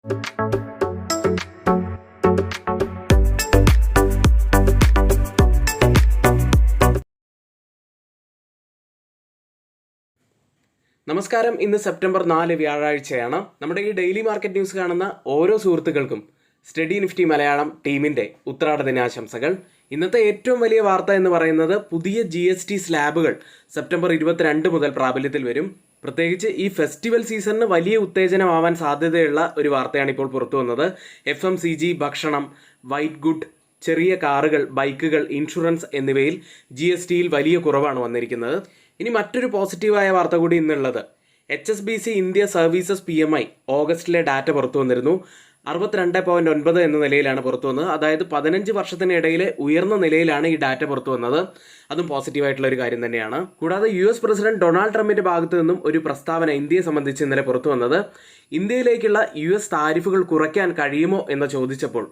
നമസ്കാരം. ഇന്ന് സെപ്റ്റംബർ 4 വ്യാഴാഴ്ചയാണ്. നമ്മുടെ ഈ ഡെയിലി മാർക്കറ്റ് ന്യൂസ് കാണുന്ന ഓരോ സുഹൃത്തുക്കൾക്കും സ്റ്റഡി നിഫ്റ്റി മലയാളം ടീമിൻ്റെ ഉത്രാട ദിനാശംസകൾ. ഇന്നത്തെ ഏറ്റവും വലിയ വാർത്ത എന്ന് പറയുന്നത് പുതിയ GST സ്ലാബുകൾ സെപ്റ്റംബർ 22 മുതൽ പ്രാബല്യത്തിൽ വരും. പ്രത്യേകിച്ച് ഈ ഫെസ്റ്റിവൽ സീസണിന് വലിയ ഉത്തേജനമാവാൻ സാധ്യതയുള്ള ഒരു വാർത്തയാണ് ഇപ്പോൾ പുറത്തു വന്നത്. FMCG, ഭക്ഷണം, വൈറ്റ് ഗുഡ്, ചെറിയ കാറുകൾ, ബൈക്കുകൾ, ഇൻഷുറൻസ് എന്നിവയിൽ GSTയിൽ വലിയ കുറവാണ് വന്നിരിക്കുന്നത്. ഇനി മറ്റൊരു പോസിറ്റീവായ വാർത്ത കൂടി ഇന്നുള്ളത്. HSBC ഇന്ത്യ സർവീസസ് PMI ഓഗസ്റ്റിലെ ഡാറ്റ പുറത്തു വന്നിരുന്നു. 62.9 എന്ന നിലയിലാണ് പുറത്തു വന്നത്. അതായത് 15 വർഷത്തിനിടയിലെ ഉയർന്ന നിലയിലാണ് ഈ ഡാറ്റ പുറത്തു വന്നത്. അതും പോസിറ്റീവായിട്ടുള്ള ഒരു കാര്യം തന്നെയാണ്. കൂടാതെ US പ്രസിഡന്റ് ഡൊണാൾഡ് ട്രംപിന്റെ ഭാഗത്തു നിന്നും ഒരു പ്രസ്താവന ഇന്ത്യയെ സംബന്ധിച്ച് ഇന്നലെ പുറത്തു വന്നത്. ഇന്ത്യയിലേക്കുള്ള US താരിഫുകൾ കുറയ്ക്കാൻ കഴിയുമോ എന്ന് ചോദിച്ചപ്പോൾ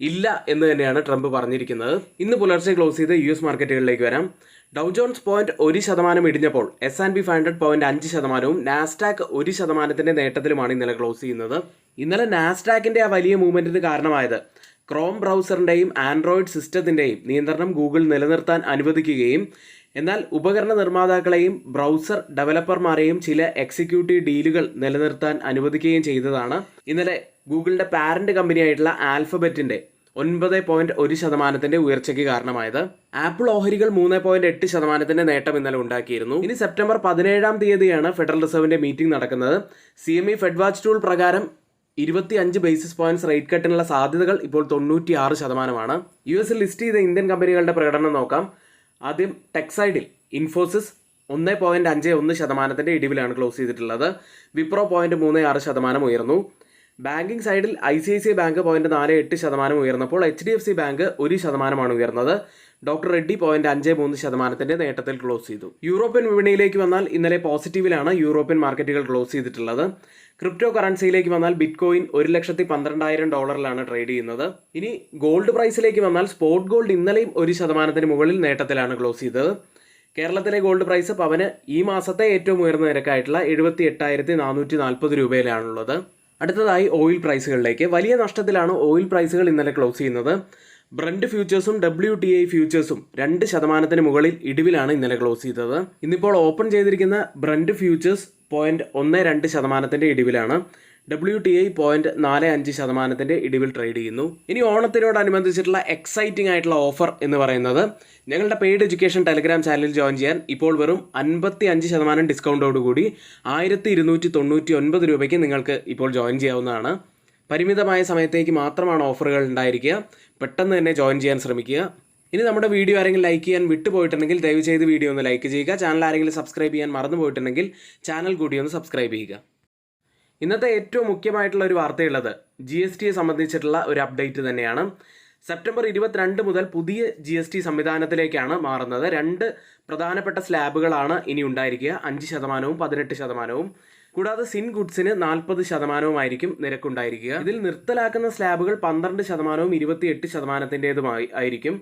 ഇല്ല എന്ന് തന്നെയാണ് ട്രംപ് പറഞ്ഞിരിക്കുന്നത്. ഇന്ന് പുലർച്ചെ ക്ലോസ് ചെയ്ത് US മാർക്കറ്റുകളിലേക്ക് വരാം. ഡൗ ജോൺസ് 0.1% ഇടിഞ്ഞപ്പോൾ S&P 500 0.5%, നാസ്ഡാക്ക് 1%ന്റെ നേട്ടത്തിലുമാണ് ഇന്നലെ ക്ലോസ് ചെയ്യുന്നത്. ഇന്നലെ നാസ്ഡാക്കിന്റെ ആ വലിയ മൂവ്മെന്റിന് കാരണമായത് ക്രോം ബ്രൗസറിന്റെയും ആൻഡ്രോയിഡ് സിസ്റ്റത്തിന്റെയും നിയന്ത്രണം ഗൂഗിൾ നിലനിർത്താൻ അനുവദിക്കുകയും എന്നാൽ ഉപകരണ നിർമ്മാതാക്കളെയും ബ്രൗസർ ഡെവലപ്പർമാരെയും ചില എക്സിക്യൂട്ടീവ് ഡീലുകൾ നിലനിർത്താൻ അനുവദിക്കുകയും ചെയ്തതാണ് ഇന്നലെ ഗൂഗിളിന്റെ പാരന്റ് കമ്പനിയായിട്ടുള്ള ആൽഫബറ്റിന്റെ 9.1% ഉയർച്ചയ്ക്ക് കാരണമായത്. ആപ്പിൾ ഓഹരികൾ 3.8% നേട്ടം ഇന്നലെ ഉണ്ടാക്കിയിരുന്നു. ഇനി സെപ്റ്റംബർ 17 തീയതിയാണ് ഫെഡറൽ റിസർവിന്റെ മീറ്റിംഗ് നടക്കുന്നത്. CME ഫെഡ് വാച്ച് ടൂൾ പ്രകാരം 25 ബേസിസ് പോയിന്റ്സ് റേറ്റ് കട്ടിനുള്ള സാധ്യതകൾ ഇപ്പോൾ 96%. US ലിസ്റ്റ് ചെയ്ത ഇന്ത്യൻ കമ്പനികളുടെ പ്രകടനം നോക്കാം. ആദ്യം ടെക്സൈഡിൽ ഇൻഫോസിസ് 1.51% ഇടിവിലാണ് ക്ലോസ് ചെയ്തിട്ടുള്ളത്. വിപ്രോ 0.36% ഉയർന്നു. ബാങ്കിങ് സൈഡിൽ ICICI ബാങ്ക് 0.48% ഉയർന്നപ്പോൾ HDFC ബാങ്ക് 1% ഉയർന്നത്. ഡോക്ടർ റെഡ്ഡി 0.53% നേട്ടത്തിൽ ക്ലോസ് ചെയ്തു. യൂറോപ്യൻ വിപണിയിലേക്ക് വന്നാൽ ഇന്നലെ പോസിറ്റീവിലാണ് യൂറോപ്യൻ മാർക്കറ്റുകൾ ക്ലോസ് ചെയ്തിട്ടുള്ളത്. ക്രിപ്റ്റോ കറൻസിയിലേക്ക് വന്നാൽ ബിറ്റ്കോയിൻ $1,12,000 ട്രേഡ് ചെയ്യുന്നത്. ഇനി ഗോൾഡ് പ്രൈസിലേക്ക് വന്നാൽ സ്പോട്ട് ഗോൾഡ് ഇന്നലെയും 1% മുകളിൽ നേട്ടത്തിലാണ് ക്ലോസ് ചെയ്തത്. കേരളത്തിലെ ഗോൾഡ് പ്രൈസ് പവന് ഈ മാസത്തെ ഏറ്റവും ഉയർന്ന നിരക്കായിട്ടുള്ള 78,440 രൂപയിലാണുള്ളത്. അടുത്തതായി ഓയിൽ പ്രൈസുകളിലേക്ക്. വലിയ നഷ്ടത്തിലാണ് ഓയിൽ പ്രൈസുകൾ ഇന്നലെ ക്ലോസ് ചെയ്യുന്നത്. ബ്രന്റ് ഫ്യൂച്ചേഴ്സും WTI ഫ്യൂച്ചേഴ്സും 2% മുകളിൽ ഇടിവിലാണ് ഇന്നലെ ക്ലോസ് ചെയ്തത്. ഇന്നിപ്പോൾ ഓപ്പൺ ചെയ്തിരിക്കുന്ന ബ്രന്റ് ഫ്യൂച്ചേഴ്സ് 0.12% ഇടിവിലാണ്. WTI 0.45% ഇടിവിൽ ട്രേഡ് ചെയ്യുന്നു. ഇനി ഓണത്തിനോടനുബന്ധിച്ചിട്ടുള്ള എക്സൈറ്റിംഗ് ആയിട്ടുള്ള ഓഫർ എന്ന് പറയുന്നത് ഞങ്ങളുടെ പെയ്ഡ് എഡ്യൂക്കേഷൻ ടെലഗ്രാം ചാനലിൽ ജോയിൻ ചെയ്യാൻ ഇപ്പോൾ വെറും 55% ഡിസ്കൗണ്ടോടുകൂടി 1,299 രൂപയ്ക്ക് നിങ്ങൾക്ക് ഇപ്പോൾ ജോയിൻ ചെയ്യാവുന്നതാണ്. പരിമിതമായ സമയത്തേക്ക് മാത്രമാണ് ഓഫറുകൾ ഉണ്ടായിരിക്കുക. പെട്ടെന്ന് തന്നെ ജോയിൻ ചെയ്യാൻ ശ്രമിക്കുക. ഇനി നമ്മുടെ വീഡിയോ ആരെങ്കിലും ലൈക്ക് ചെയ്യാൻ വിട്ടുപോയിട്ടുണ്ടെങ്കിൽ ദയവ് ചെയ്ത് വീഡിയോ ഒന്ന് ലൈക്ക് ചെയ്യുക. ചാനൽ ആരെങ്കിലും സബ്സ്ക്രൈബ് ചെയ്യാൻ മറന്നു പോയിട്ടുണ്ടെങ്കിൽ ചാനൽ കൂടി ഒന്ന് സബ്സ്ക്രൈബ് ചെയ്യുക. ഇന്നത്തെ ഏറ്റവും മുഖ്യമായിട്ടുള്ള ഒരു വാർത്തയുള്ളത് GSTയെ സംബന്ധിച്ചിട്ടുള്ള ഒരു അപ്ഡേറ്റ് തന്നെയാണ്. സെപ്റ്റംബർ 22 മുതൽ പുതിയ GST സംവിധാനത്തിലേക്കാണ് മാറുന്നത്. 2 പ്രധാനപ്പെട്ട സ്ലാബുകളാണ് ഇനി ഉണ്ടായിരിക്കുക. 5%, 18%. കൂടാതെ സിൻ ഗുഡ്സിന് 40% നിരക്കുണ്ടായിരിക്കുക. ഇതിൽ നിർത്തലാക്കുന്ന സ്ലാബുകൾ 12%, 28%-ൻ്റേതുമായി ആയിരിക്കും.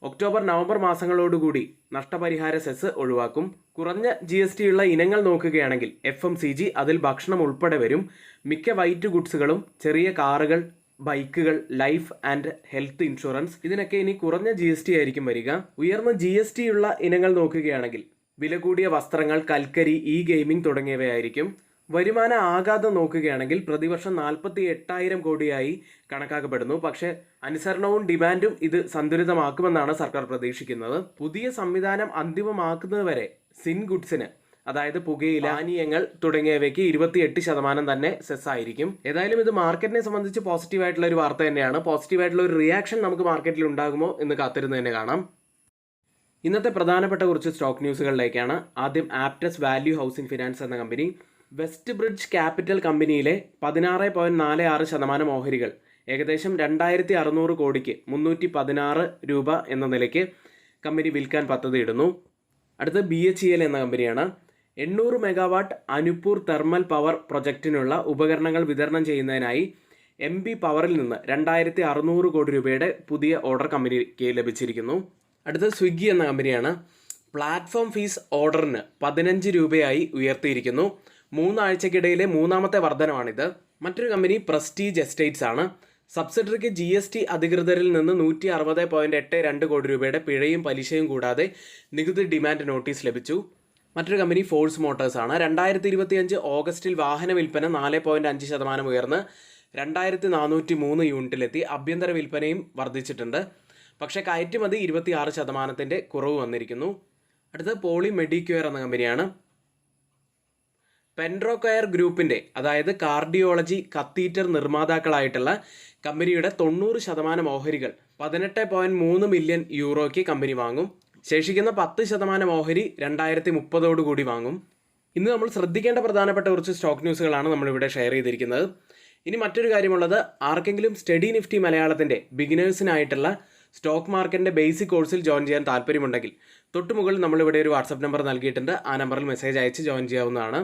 ഒക്ടോബർ, നവംബർ മാസങ്ങളോടുകൂടി നഷ്ടപരിഹാര സെസ് ഒഴിവാക്കും. കുറഞ്ഞ GST ഉള്ള ഇനങ്ങൾ നോക്കുകയാണെങ്കിൽ FMCG, അതിൽ ഭക്ഷണം ഉൾപ്പെടെ വരും. മിക്ക വൈറ്റ് ഗുഡ്സുകളും, ചെറിയ കാറുകൾ, ബൈക്കുകൾ, ലൈഫ് ആൻഡ് ഹെൽത്ത് ഇൻഷുറൻസ്, ഇതിനൊക്കെ ഇനി കുറഞ്ഞ GST ആയിരിക്കും വരിക. ഉയർന്ന GST ഉള്ള ഇനങ്ങൾ നോക്കുകയാണെങ്കിൽ വില കൂടിയ വസ്ത്രങ്ങൾ, കൽക്കരി, ഗെയിമിംഗ് തുടങ്ങിയവയായിരിക്കും. വരുമാന ആഘാതം നോക്കുകയാണെങ്കിൽ പ്രതിവർഷം 48,000 കോടിയായി കണക്കാക്കപ്പെടുന്നു. പക്ഷേ അനുസരണവും ഡിമാൻഡും ഇത് സന്തുലിതമാക്കുമെന്നാണ് സർക്കാർ പ്രതീക്ഷിക്കുന്നത്. പുതിയ സംവിധാനം അന്തിമമാക്കുന്നതുവരെ സിൻ ഗുഡ്സിന്, അതായത് പുകയില, പാനീയങ്ങൾ തുടങ്ങിയവയ്ക്ക് 28% തന്നെ സെസ് ആയിരിക്കും. ഏതായാലും ഇത് മാർക്കറ്റിനെ സംബന്ധിച്ച് പോസിറ്റീവായിട്ടുള്ള ഒരു വാർത്ത തന്നെയാണ്. പോസിറ്റീവായിട്ടുള്ള ഒരു റിയാക്ഷൻ നമുക്ക് മാർക്കറ്റിൽ ഉണ്ടാകുമോ എന്ന് കാത്തിരുന്ന് തന്നെ കാണാം. ഇന്നത്തെ പ്രധാനപ്പെട്ട കുറച്ച് സ്റ്റോക്ക് ന്യൂസുകളിലേക്കാണ്. ആദ്യം ആപ്റ്റസ് വാല്യൂ ഹൗസിംഗ് ഫിനാൻസ് എന്ന കമ്പനി. വെസ്റ്റ് ബ്രിഡ്ജ് ക്യാപിറ്റൽ കമ്പനിയിലെ 16.46% ഓഹരികൾ ഏകദേശം 2,600 കോടിക്ക് 316 രൂപ എന്ന നിലയ്ക്ക് കമ്പനി വിൽക്കാൻ പദ്ധതിയിടുന്നു. അടുത്ത BHEL എന്ന കമ്പനിയാണ്. 800 മെഗാവാട്ട് അനുപൂർ തെർമൽ പവർ പ്രൊജക്റ്റിനുള്ള ഉപകരണങ്ങൾ വിതരണം ചെയ്യുന്നതിനായി MB പവറിൽ നിന്ന് 2,600 കോടി രൂപയുടെ പുതിയ ഓർഡർ കമ്പനിക്ക് ലഭിച്ചിരിക്കുന്നു. അടുത്ത സ്വിഗ്ഗി എന്ന കമ്പനിയാണ്. പ്ലാറ്റ്ഫോം ഫീസ് ഓർഡറിന് 15 രൂപയായി ഉയർത്തിയിരിക്കുന്നു. 3 ആഴ്ചക്കിടയിലെ മൂന്നാമത്തെ വർധനമാണിത്. മറ്റൊരു കമ്പനി പ്രസ്റ്റീജ് എസ്റ്റേറ്റ്സ് ആണ്. സബ്സിഡറിക്ക് GST അധികൃതരിൽ നിന്ന് 160.82 കോടി രൂപയുടെ പിഴയും പലിശയും കൂടാതെ നികുതി ഡിമാൻഡ് നോട്ടീസ് ലഭിച്ചു. മറ്റൊരു കമ്പനി ഫോഴ്സ് മോട്ടോഴ്സ് ആണ്. 2025 ഓഗസ്റ്റിൽ വാഹന വിൽപ്പന 4.5% ഉയർന്ന് 2403 യൂണിറ്റിലെത്തി. ആഭ്യന്തര വിൽപ്പനയും വർദ്ധിച്ചിട്ടുണ്ട്. പക്ഷേ കയറ്റുമതി 26% കുറവ് വന്നിരിക്കുന്നു. അടുത്തത് പോളി മെഡിക്യൂർ എന്ന കമ്പനിയാണ്. പെൻഡ്രോകെയർ ഗ്രൂപ്പിൻ്റെ, അതായത് കാർഡിയോളജി കത്തീറ്റർ നിർമ്മാതാക്കളായിട്ടുള്ള കമ്പനിയുടെ 90% ഓഹരികൾ 18.3 മില്യൺ യൂറോയ്ക്ക് കമ്പനി വാങ്ങും. ശേഷിക്കുന്ന 10% ഓഹരി 2030 വാങ്ങും. ഇന്ന് നമ്മൾ ശ്രദ്ധിക്കേണ്ട പ്രധാനപ്പെട്ട കുറച്ച് സ്റ്റോക്ക് ന്യൂസുകളാണ് നമ്മളിവിടെ ഷെയർ ചെയ്തിരിക്കുന്നത്. ഇനി മറ്റൊരു കാര്യമുള്ളത്, ആർക്കെങ്കിലും സ്റ്റഡി നിഫ്റ്റി മലയാളത്തിൻ്റെ ബിഗിനേഴ്സിനായിട്ടുള്ള സ്റ്റോക്ക് മാർക്കറ്റിൻ്റെ ബേസിക് കോഴ്സിൽ ജോയിൻ ചെയ്യാൻ താല്പര്യമുണ്ടെങ്കിൽ തൊട്ടുമുകളിൽ നമ്മളിവിടെ ഒരു വാട്സപ്പ് നമ്പർ നൽകിയിട്ടുണ്ട്. ആ നമ്പറിൽ മെസ്സേജ് അയച്ച് ജോയിൻ ചെയ്യാവുന്നതാണ്.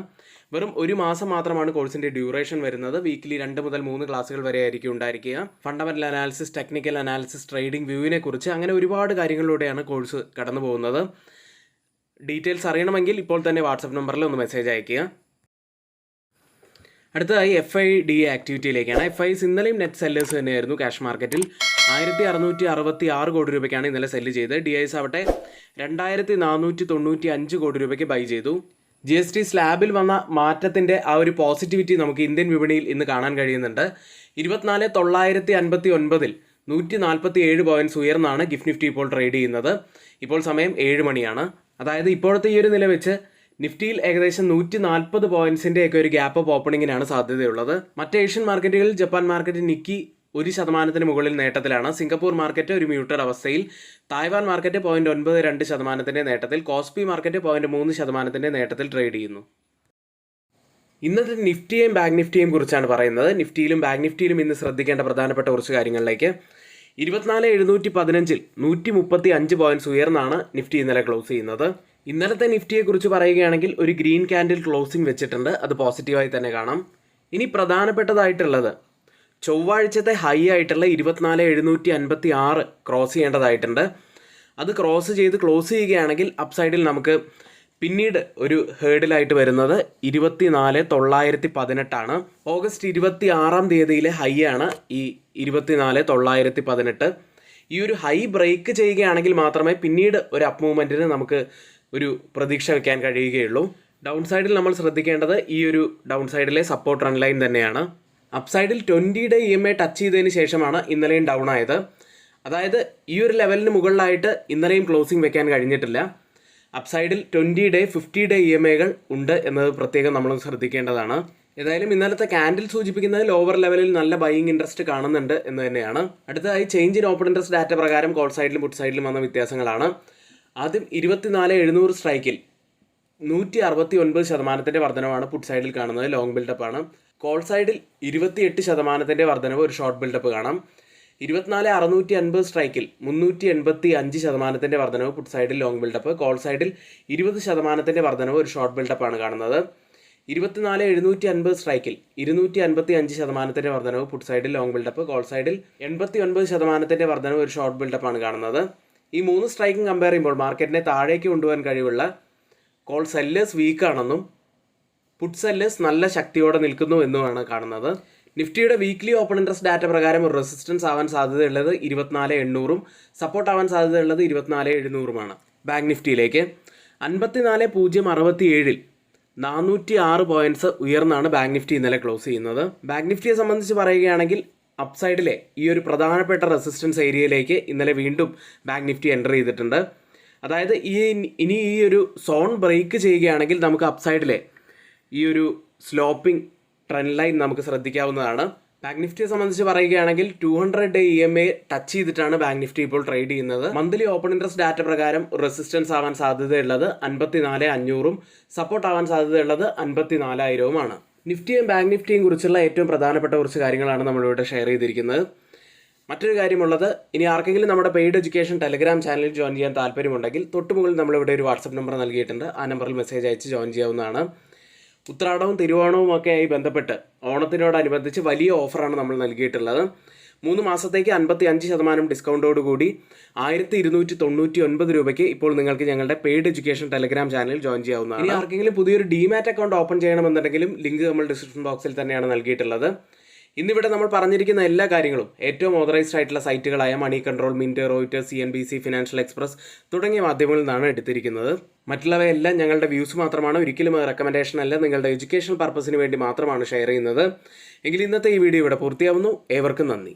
വെറും 1 മാസം മാത്രമാണ് കോഴ്സിൻ്റെ ഡ്യൂറേഷൻ വരുന്നത്. വീക്കിലി 2 മുതൽ 3 ക്ലാസ്സുകൾ വരെ ആയിരിക്കും ഉണ്ടായിരിക്കുക. Fundamental analysis, technical analysis, trading വ്യൂവിനെ കുറിച്ച് അങ്ങനെ ഒരുപാട് കാര്യങ്ങളിലൂടെയാണ് കോഴ്സ് കടന്നു പോകുന്നത്. ഡീറ്റെയിൽസ് അറിയണമെങ്കിൽ ഇപ്പോൾ തന്നെ വാട്സപ്പ് നമ്പറിൽ ഒന്ന് മെസ്സേജ് അയയ്ക്കുക. അടുത്തതായി FIDA ആക്ടിവിറ്റിയിലേക്കാണ്. FIs ഇന്നലെയും നെറ്റ് സെല്ലേഴ്സ് തന്നെയായിരുന്നു. ക്യാഷ് മാർക്കറ്റിൽ 1666 കോടി രൂപയ്ക്കാണ് ഇന്നലെ സെല്ല് ചെയ്തത്. DIs ആവട്ടെ 2495 കോടി രൂപയ്ക്ക് ബൈ ചെയ്തു. GST സ്ലാബിൽ വന്ന മാറ്റത്തിൻ്റെ ആ ഒരു പോസിറ്റിവിറ്റി നമുക്ക് ഇന്ത്യൻ വിപണിയിൽ ഇന്ന് കാണാൻ കഴിയുന്നുണ്ട്. 24,959 147 പോയിന്റ്സ് ഉയർന്നാണ് ഗിഫ്റ്റ് നിഫ്റ്റി ഇപ്പോൾ ട്രേഡ് ചെയ്യുന്നത്. ഇപ്പോൾ സമയം 7 മണിയാണ്. അതായത് ഇപ്പോഴത്തെ ഈ ഒരു നില വെച്ച് നിഫ്റ്റിയിൽ ഏകദേശം 140 പോയിന്റ്സിൻ്റെ ഒക്കെ ഒരു ഗ്യാപ്പ് അപ്പ് ഓപ്പണിങ്ങിനാണ് സാധ്യതയുള്ളത്. മറ്റ് ഏഷ്യൻ മാർക്കറ്റുകളിൽ ജപ്പാൻ മാർക്കറ്റ് നിക്കി 1% മുകളിൽ നേട്ടത്തിലാണ്. സിംഗപ്പൂർ മാർക്കറ്റ് ഒരു മ്യൂട്ടഡ് അവസ്ഥയിൽ. തായ്വാൻ മാർക്കറ്റ് 0.92% നേട്ടത്തിൽ. കോസ്പി മാർക്കറ്റ് 0.3% നേട്ടത്തിൽ ട്രേഡ് ചെയ്യുന്നു. ഇന്നത്തെ നിഫ്റ്റിയെയും ബാങ്ക് നിഫ്റ്റിയെയും കുറിച്ചാണ് പറയുന്നത്. നിഫ്റ്റിയിലും ബാങ്ക് നിഫ്റ്റിയിലും ഇന്ന് ശ്രദ്ധിക്കേണ്ട പ്രധാനപ്പെട്ട കുറച്ച് കാര്യങ്ങളിലേക്ക്. 24,715 135 പോയിന്റ്സ് ഉയർന്നാണ് നിഫ്റ്റി ഇന്നലെ ക്ലോസ് ചെയ്യുന്നത്. ഇന്നലത്തെ നിഫ്റ്റിയെക്കുറിച്ച് പറയുകയാണെങ്കിൽ ഒരു ഗ്രീൻ ക്യാൻഡിൽ ക്ലോസിംഗ് വെച്ചിട്ടുണ്ട്. അത് പോസിറ്റീവായി തന്നെ കാണാം. ഇനി പ്രധാനപ്പെട്ടതായിട്ടുള്ളത്, ചൊവ്വാഴ്ചത്തെ ഹൈ ആയിട്ടുള്ള 24,756 ക്രോസ് ചെയ്യേണ്ടതായിട്ടുണ്ട്. അത് ക്രോസ് ചെയ്ത് ക്ലോസ് ചെയ്യുകയാണെങ്കിൽ അപ്സൈഡിൽ നമുക്ക് പിന്നീട് ഒരു ഹേർഡിലായിട്ട് വരുന്നത് 24,918 ഓഗസ്റ്റ് 26 ഹൈ ആണ് ഈ 24,918. ഈ ഒരു ഹൈ ബ്രേക്ക് ചെയ്യുകയാണെങ്കിൽ മാത്രമേ പിന്നീട് ഒരു അപ്പ് മൂവ്മെൻറ്റിന് നമുക്ക് ഒരു പ്രതീക്ഷ വയ്ക്കാൻ കഴിയുകയുള്ളൂ. ഡൗൺ സൈഡിൽ നമ്മൾ ശ്രദ്ധിക്കേണ്ടത് ഈ ഒരു ഡൗൺ സൈഡിലെ സപ്പോർട്ട് റൺ ലൈൻ തന്നെയാണ്. അപ്സൈഡിൽ 20-day EMA ടച്ച് ചെയ്തതിന് ശേഷമാണ് ഇന്നലെയും ഡൗൺ ആയത്. അതായത് ഈ ഒരു ലെവലിന് മുകളിലായിട്ട് ഇന്നലെയും ക്ലോസിംഗ് വെക്കാൻ കഴിഞ്ഞിട്ടില്ല. അപ്സൈഡിൽ 20-day 50-day EMAകൾ ഉണ്ട് എന്നത് പ്രത്യേകം നമ്മൾ ശ്രദ്ധിക്കേണ്ടതാണ്. ഏതായാലും ഇന്നലത്തെ ക്യാൻഡിൽ സൂചിപ്പിക്കുന്നത് ലോവർ ലെവലിൽ നല്ല ബൈയിങ് ഇൻട്രസ്റ്റ് കാണുന്നുണ്ട് എന്ന് തന്നെയാണ്. അടുത്തതായി change in open interest data പ്രകാരം കോൾ സൈഡിലും പുട്ട് സൈഡിലും വന്ന വ്യത്യാസങ്ങളാണ്. ആദ്യം 24,700 സ്ട്രൈക്കിൽ 169% വർധനവാണ് പുട്ട് സൈഡിൽ കാണുന്നത്. ലോങ് ബിൽഡപ്പ് ആണ്. കോൾ സൈഡിൽ 28% വർധനവ്, ഒരു ഷോർട്ട് ബിൽഡപ്പ് കാണാം. 24,650 സ്ട്രൈക്കിൽ 385% വർധനവ് പുട്ട് സൈഡിൽ ലോങ് ബിൽഡപ്പ്. കോൾ സൈഡിൽ 20% വർധനവ്, ഒരു ഷോർട്ട് ബിൽഡപ്പാണ് കാണുന്നത്. 24,750 സ്ട്രൈക്കിൽ 255% വർധനവ് പുട്ട് സൈഡിൽ ലോങ് ബിൽഡപ്പ്. കോൾ സൈഡിൽ 89% വർധനവ്, ഒരു ഷോർട്ട് ബിൽഡപ്പാണ് കാണുന്നത്. ഈ 3 സ്ട്രൈക്കും കമ്പയർ ചെയ്യുമ്പോൾ മാർക്കറ്റിനെ താഴേക്ക് കൊണ്ടുപോകാൻ കഴിവുള്ള കോൾ സെല്ലേഴ്സ് വീക്കാണെന്നും പുട്ട് സെല്ലേഴ്സ് നല്ല ശക്തിയോടെ നിൽക്കുന്നു എന്നുമാണ് കാണുന്നത്. നിഫ്റ്റിയുടെ വീക്ക്ലി ഓപ്പൺ ഇൻട്രസ്റ്റ് ഡാറ്റ പ്രകാരം ഒരു റെസിസ്റ്റൻസ് ആവാൻ സാധ്യതയുള്ളത് 24,800-ഉം സപ്പോർട്ട് ആവാൻ സാധ്യതയുള്ളത് 24,700-ഉമാണ്. ബാങ്ക് നിഫ്റ്റിയിലേക്ക് 54,067-ൽ 406 പോയിന്റ്സ് ഉയർന്നാണ് ബാങ്ക് നിഫ്റ്റി ഇന്നലെ ക്ലോസ് ചെയ്യുന്നത്. ബാങ്ക് നിഫ്റ്റിയെ സംബന്ധിച്ച് പറയുകയാണെങ്കിൽ അപ്സൈഡിലെ ഈ ഒരു പ്രധാനപ്പെട്ട റെസിസ്റ്റൻസ് ഏരിയയിലേക്ക് ഇന്നലെ വീണ്ടും ബാങ്ക് നിഫ്റ്റി എൻ്റർ ചെയ്തിട്ടുണ്ട്. അതായത് ഇനി ഈ ഒരു സോൺ ബ്രേക്ക് ചെയ്യുകയാണെങ്കിൽ നമുക്ക് അപ്സൈഡിലെ ഈ ഒരു സ്ലോപ്പിംഗ് ട്രെൻഡ് ലൈൻ നമുക്ക് ശ്രദ്ധിക്കാവുന്നതാണ്. ബാങ്ക് നിഫ്റ്റിയെ സംബന്ധിച്ച് പറയുകയാണെങ്കിൽ 200-day EMA ടച്ച് ചെയ്തിട്ടാണ് ബാങ്ക് നിഫ്റ്റി ഇപ്പോൾ ട്രേഡ് ചെയ്യുന്നത്. മന്ത്ലി ഓപ്പൺ ഇൻട്രസ്റ്റ് ഡാറ്റ പ്രകാരം റെസിസ്റ്റൻസ് ആവാൻ സാധ്യതയുള്ളത് 54,500-ഉം സപ്പോർട്ട് ആവാൻ സാധ്യതയുള്ളത് 54,000-ഉമാണ്. നിഫ്റ്റിയും ബാങ്ക് നിഫ്റ്റിയും കുറിച്ചുള്ള ഏറ്റവും പ്രധാനപ്പെട്ട കുറച്ച് കാര്യങ്ങളാണ് നമ്മളിവിടെ ഷെയർ ചെയ്തിരിക്കുന്നത്. മറ്റൊരു കാര്യമുള്ളത്, ഇനി ആർക്കെങ്കിലും നമ്മുടെ പെയ്ഡ് എഡ്യൂക്കേഷൻ ടെലഗ്രാം ചാനലിൽ ജോയിൻ ചെയ്യാൻ താല്പര്യമുണ്ടെങ്കിൽ തൊട്ടുമുകളിൽ നമ്മളിവിടെ ഒരു വാട്സപ്പ് നമ്പർ നൽകിയിട്ടുണ്ട്. ആ നമ്പറിൽ മെസ്സേജ് അയച്ച് ജോയിൻ ചെയ്യാവുന്നതാണ്. ഉത്രാടവും തിരുവോണവും ഒക്കെ ആയി ബന്ധപ്പെട്ട് ഓണത്തിനോടനുബന്ധിച്ച് വലിയ ഓഫറാണ് നമ്മൾ നൽകിയിട്ടുള്ളത്. 3 മാസത്തേക്ക് 55% ഡിസ്കൗണ്ടോട് കൂടി 1299 രൂപയ്ക്ക് ഇപ്പോൾ നിങ്ങൾക്ക് ഞങ്ങളുടെ paid education Telegram channel join ചെയ്യാവുന്നതാണ്. ഇനി ആർക്കെങ്കിലും പുതിയൊരു ഡിമാറ്റ് അക്കൗണ്ട് ഓപ്പൺ ചെയ്യണമെന്നുണ്ടെങ്കിലും ലിങ്ക് നമ്മൾ ഡിസ്ക്രിപ്ഷൻ ബോക്സിൽ തന്നെയാണ് നൽകിയിട്ടുള്ളത്. ഇന്നിവിടെ നമ്മൾ പറഞ്ഞിരിക്കുന്ന എല്ലാ കാര്യങ്ങളും ഏറ്റവും ഓതറൈസ്ഡ് ആയിട്ടുള്ള സൈറ്റുകളായ Moneycontrol, Mint, Reuters, CNBC, Financial Express തുടങ്ങിയ മാധ്യമങ്ങളിൽ നിന്നാണ് എടുത്തിരിക്കുന്നത്. മറ്റുള്ളവയെല്ലാം ഞങ്ങളുടെ വ്യൂസ് മാത്രമാണ്, ഒരിക്കലും റെക്കമെൻഡേഷൻ അല്ല, നിങ്ങളുടെ എഡ്യൂക്കേഷൻ പർപ്പസിന് വേണ്ടി മാത്രമാണ് ഷെയർ ചെയ്യുന്നത്. എങ്കിൽ ഇന്നത്തെ ഈ വീഡിയോ ഇവിടെ പൂർത്തിയാവുന്നു. ഏവർക്കും നന്ദി.